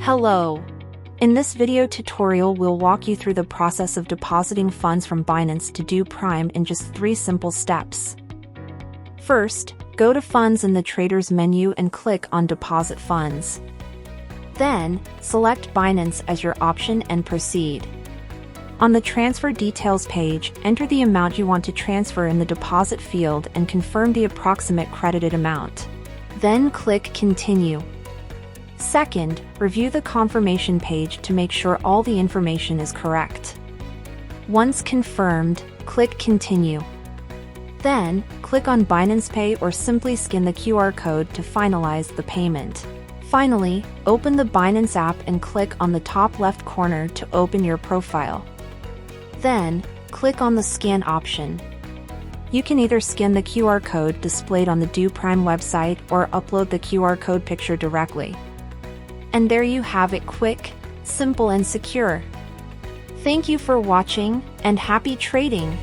Hello! In this video tutorial we'll walk you through the process of depositing funds from Binance to Do Prime in just 3 simple steps. First, go to Funds in the Traders menu and click on Deposit Funds. Then, select Binance as your option and proceed. On the Transfer Details page, enter the amount you want to transfer in the deposit field and confirm the approximate credited amount. Then click Continue. Second, review the confirmation page to make sure all the information is correct. Once confirmed, click Continue. Then, click on Binance Pay or simply scan the QR code to finalize the payment. Finally, open the Binance app and click on the top left corner to open your profile. Then, click on the Scan option. You can either scan the QR code displayed on the Do Prime website or upload the QR code picture directly. And there you have it, quick, simple and secure. Thank you for watching, and happy trading!